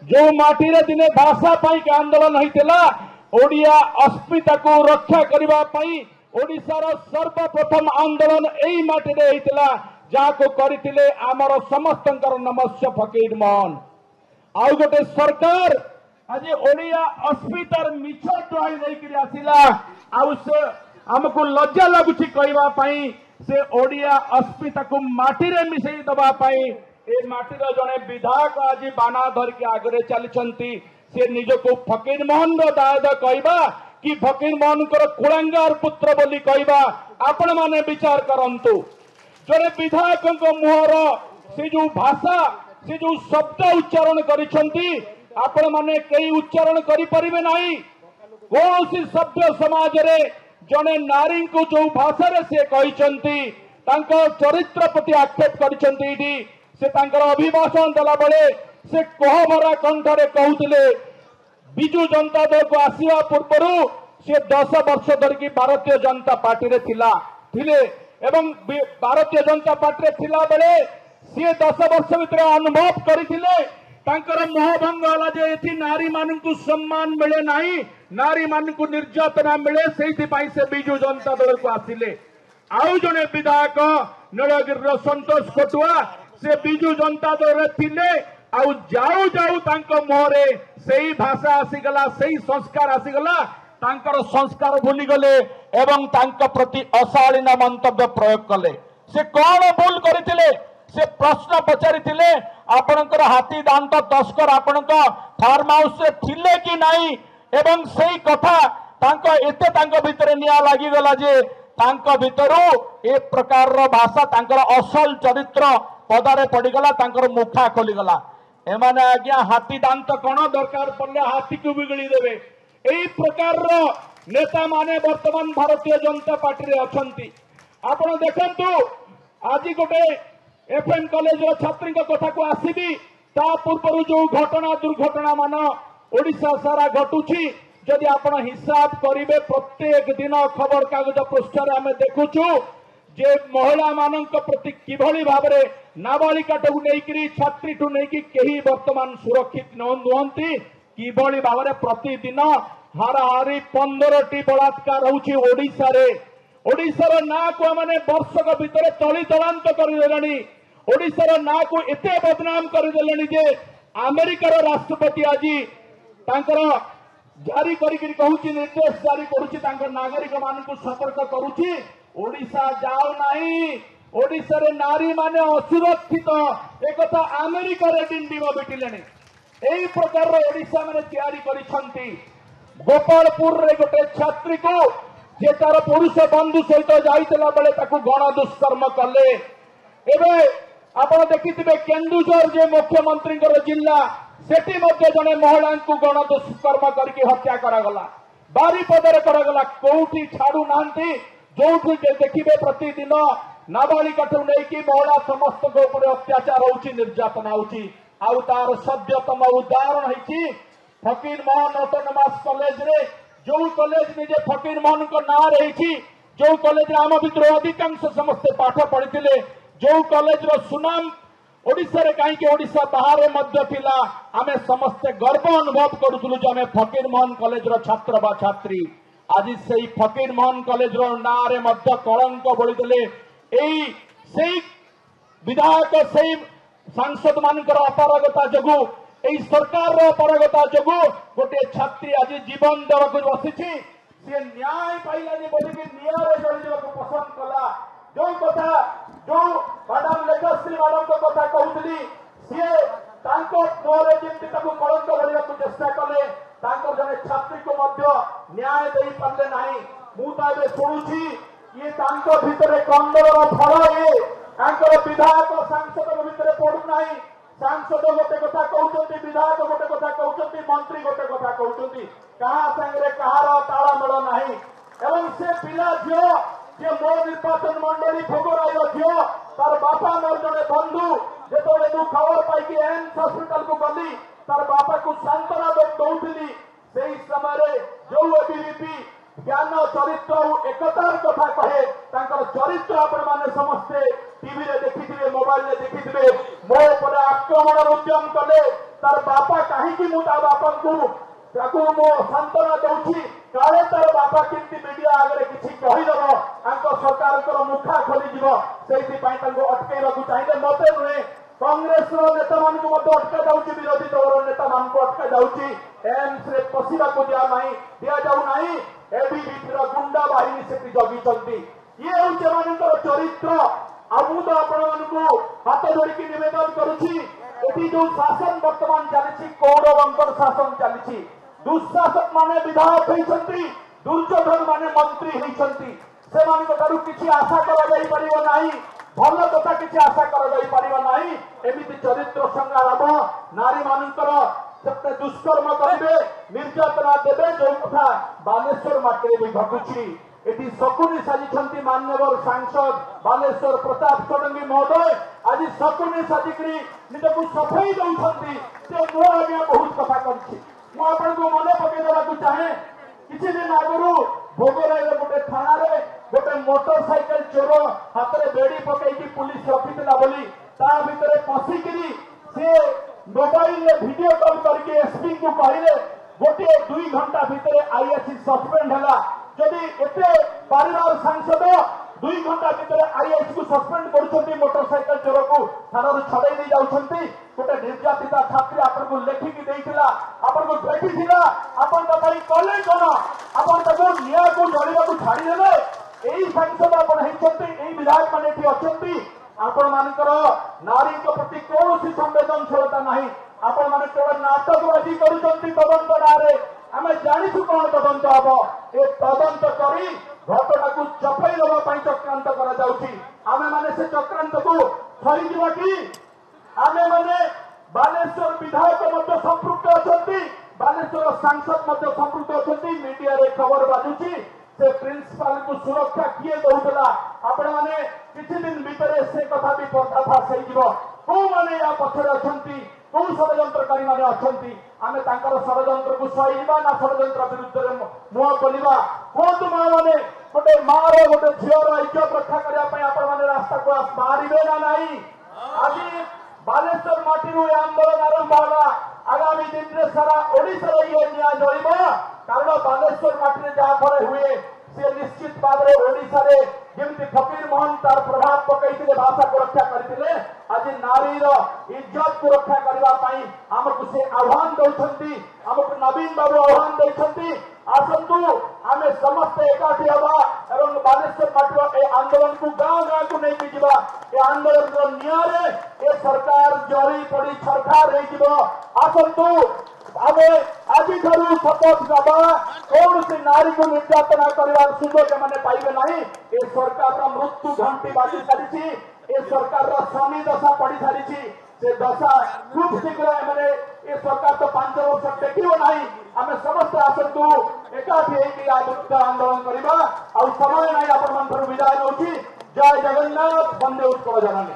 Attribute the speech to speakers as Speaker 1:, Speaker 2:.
Speaker 1: जो माटी रे दिने भाषा पाई के आंदोलन होइतिला ओडिया अस्मिता को रक्षा करबा पाई ओडिशार सर्वप्रथम आंदोलन एई माटी रे होइतिला जाको करितिले आमर समस्तंकर नमस्य फकीर मोहन। आउ गोटे सरकार आज ओडिया अस्मितार मिछ दुहाई देकरी आसिला आउ से हमको लज्जा लगुची कहबा पाई से ओडिया अस्मिता को माटी रे मिसई दबा पाई ए माटीर जड़े विधायक आज बाना धरिक आगे चली से निजको फकीर मोहन दायद कहबा कि फकीर मोहन कुलांगार पुत्र बोली कहबा आपण माने विचार करंतु। जड़े विधायक मुहर से जो भाषा से जो शब्द उच्चारण करिसंती आपण माने कई उच्चारण करि परिबे नाही। कौन सी सभ्य समाज रे जड़े नारी को जो भाषा रे से कहिसंती तांको चरित्र प्रति आक्षेप करिसंती से तांकर अभिभाषण देला बेले से कहभरा कंठरे कहूतिले बिजू जनता दल को आसीवा पूर्व से 10 वर्ष धरिकी भारतीय जनता पार्टी रे थिले एवं भारतीय जनता पार्टी रे थिला बेले से 10 वर्ष भितर अनुभव करथिले तांकर मोहभंग होला जे एथि नारी मानकु सम्मान मिले नाही नारी मानकु निर्यातना मिले सेहि पई से बिजू जनता दल को आसिले। आउ जने विधायक नीलगिरी संतोष खटुआ से बिजू जनता दल थिले आउ जाऊ जाऊ तांको मोहरे सेही भाषा आसीगला सेही संस्कार आसीगला तांकर संस्कार भूली गले एवं तांको प्रति अशालीन मंतव्य प्रयोग कले। से कौन भूल करथिले से प्रश्न पचारिथिले आपनकर हाथी दांत तस्कर आपनका फार्म हाउस से थिले कि नाही एवं सेही कथा तांको एते तांको भितरे निया लागि गला जे तांको भितरु ए प्रकार रो भाषा तांकर असल चरित्र पदारे पड़ीगला तांकर मुखा खोलीगला। एमाने आज्ञा हाथी दांत कौन दरकार पड़े हाथी को बिगड़ी देवे एई प्रकार रो नेता माने वर्तमान भारतीय जनता पार्टी रे अछंती। आपण देखंतु आज गोटे एफएम कॉलेज रो छात्री कथा को आसीबी ता पूर्व जो घटना दुर्घटना मान ओडिशा सारा घटुची जदि आपण हिसाब करिवे प्रत्येक दिन खबर कागज पृष्ठ रे आमे देखुछु जे महिला मानक प्रति किभली भाबरे नाबालिका टू नहीं छात्री टू नहीं कहीं वर्तमान सुरक्षित नुहंती किभली भाबरे प्रतिदिन हाराहारी 15टी बलात्कार होउची ओडिशा रे। ओडिशार ना को माने वर्षक भितर तली तलांत करदेलानी ओडिशार ना को एते बदनाम करदेलानी जे अमेरिकार राष्ट्रपति आज तांकर जारी करी कहूची निर्देश जारी करूची तांकर नागरिक मानकु सतर्क करूची ओडिशा जाओ नहीं ओडिशा रे नारी माने असुरक्षित एक कथा अमेरिका रे डिंडिबा बेटिलेनी एई प्रकार रो ओडिशा माने तयारी करिसंती। गोपालपुर रे गोटे छात्री को जे तार पुरुष बंधु सहित जाइतला बेले ताकू गण दुष्कर्म कले। एबे आपण देखिथिबे केन्दुझर जे मुख्यमंत्री जिला सेठी मध्य जने महिला को गण दुष्कर्म करके हत्या करागला बारीपदरे करागला कोउठी छाडू नांती जो देखिए प्रतिदिन नाबालिका ठू नहीं महिला समस्त अत्याचार होची निर्यातना होची आउ तार सद्यतम उदाहरण है फकीर मोहन ऑटोनोमस कॉलेज रे जो कॉलेज निजे फकीर मोहन को ना रही जो कॉलेज रे आम भितर अधिकांश समस्ते पाठ पढ़ी जो कॉलेज रो सुनाम ओडिशा रे कहीं ओडिशा बाहर मध्य थिला आमे समस्ते गर्व अनुभव करूथुलु जे आमे फकीर मोहन कॉलेज रो छात्र बा छात्री आज से फकीर मोहन कॉलेज रो ना रे मध्य कलंक बोलीदेले एई सेई विधायक सेई सांसद मानकर अपारगता जगु एई सरकार रो अपारगता जगु गोटे छात्री आज जीवन देवाक बसिछि से न्याय पाइला जे बोली न्याय रे जळि देवाक पसंद कला जो कथा जो मैडम लेखश्री मैडम को कथा कहूली सी तांको मोरे जेंति ताकू कलंक भरियाकू चेष्टा कले तांको जने छात्री को मध्य न्याय दे पारले नाही। मु ताबे सुनुची ये तांको भितरे कंदरर फल ये तांको विधायक सांसद भितरे पडु नाही। सांसद गोटे कथा कहउचंती विधायक गोटे कथा कहउचंती मंत्री गोटे कथा कहउचंती कहा संगे कहार ताळमेल नाही एवं से पिला झियो जे मो निर्वाचन मंडली भोगराइल झियो तार बापा मोर जने बंधु जेतोले दु खबर पाई कि एम्स हॉस्पिटल को गली तार बापा को सांत्वना दौथिली सेही समय जो एबीवीपी ज्ञान चरित्र और एकतार कथा कहे तांकर चरित्र आपण माने समस्ते टीवी रे देखिथिबे मोबाइल रे देखिथिबे मो ऊपर आक्रमण उद्यम कले तार बापा कहीं मु बापा को सांत्वना दूसरी काले तार बापा केमती मीडिया आगे किसी कहीदेव सरकार मुखा खोलीज से अटकैवा चाहिए मत नुहे कांग्रेस नेता मान अटका जाऊँगी विरोधी दल नेता मान अटका जाऊँगी एम्स रे पशिया दि जाऊना एबीवीपी गुंडा बाहिनी से जगी ये हूँ चरित्र आमु तो आपण हाथ जोड़ी निवेदन करुच्ची जो शासन वर्तमान चली कौरवंकर शासन चली दुशासक माने विधायक होती दुर्योधन माने मंत्री होती से किसी आशा करा भल कथा किसी आशा करा एमती चरित्र संग्राम नारी मानकर दुष्कर्म करेंगे निर्यातना देवे जो कथा बालेश्वर माटी भी घटुची एटी शकुनी साजिछंती मान्यवर सांसद बालेश्वर प्रताप षडंगी महोदय आज शकुनी साजिकी निजक सफाई दौरान से मो आज्ञा बहुत कथा कर मन पकईदेवा चाहे किसी दिन आगु भोगराई गोटे थाना गोटे मोटरसाइकेल चोर हाथ में बेड़ी पकईकी पुलिस रखीला बोली भितर पशिकी सी मोबाइल वीडियो कॉल करके एसपी को कहले गोटे 2 घंटा भितर आईएससी सस्पेंड है जदि एते परिवार सांसद 2 घंटा भितर आईएससी को सस्पेंड कर मोटरसाइकेल चोर को थाना छड़े नहीं जाऊँगी गोटे निर्यातिता छात्री आपको लेखिकी देता आपको भेटी आपन कले कौन आपको निया को जलवा को छाड़देले यही सांसद आपड़ी विधायक मैंने अच्छा आपण मानकर नारी प्रति कौन संवेदनशीलता नहीं आपण मैंने केवल नाटकबाजी करदंत नारे आम जाचु कौन तदंत हम ए तदंत कर घटना को चपई देवाई चक्रांत कर चक्रांत को थरीजा कि आम मैंने बालेश्वर विधायक संपृक्त अच्छा बालेश्वर सांसद संपृक्त अच्छा मीडिया रे खबर बाजुची से प्रिंसिपाल को सुरक्षा किए दौला आपण मैंने किसी दिन भीतर से कथा भी पर्दाफाश हो मैंने या पछरे अच्छा कौ षड्यंत्रकारी मैंने अच्छा आम षड्यंत्र को सहीबा ना षड्यंत्र विरुद्ध में मुह खोलवा कहतु माँ मैंने गोटे मार गोटे झीवर इज्जत रक्षा करने रास्ता को बाहर ना नहीं आज बालेश्वर माटी आंदोलन आरंभ होगा आगामी दिन में सारा ओडिशा ये निया जल कारण बालेश्वर माटी जहाँ फल हुए से निश्चित भाव में ओडिशा जमी फकीर मोहन तार प्रभाव पकई भाषा को रक्षा करते आज नारीर इज्जत को रक्षा करने आमको से आह्वान दौरान आमको नवीन बाबू आह्वान देते आसतु आम समस्ते एकाठी हवा और बालेश्वर माटी आंदोलन को गाँव गाँव को नहीं जा आंदोलन निरे ए सरकार जरी पड़ी छरखार आसतु आम आज शपथ नवा कौन सी नारी को निर्यातना कर सुजोग मैंने पाइबे ना ये सरकार मृत्यु घंटी बाजी सारी ए सरकार शनि दशा पड़ सारी से दशा खूब शीघ्र मैंने ये सरकार तो 5 वर्ष देखो ना आम समस्त आसतु एकाठी आंदोलन करवा समय ना आपण विदाय नौ जय जगन्नाथ वंदे उत्कल जननी।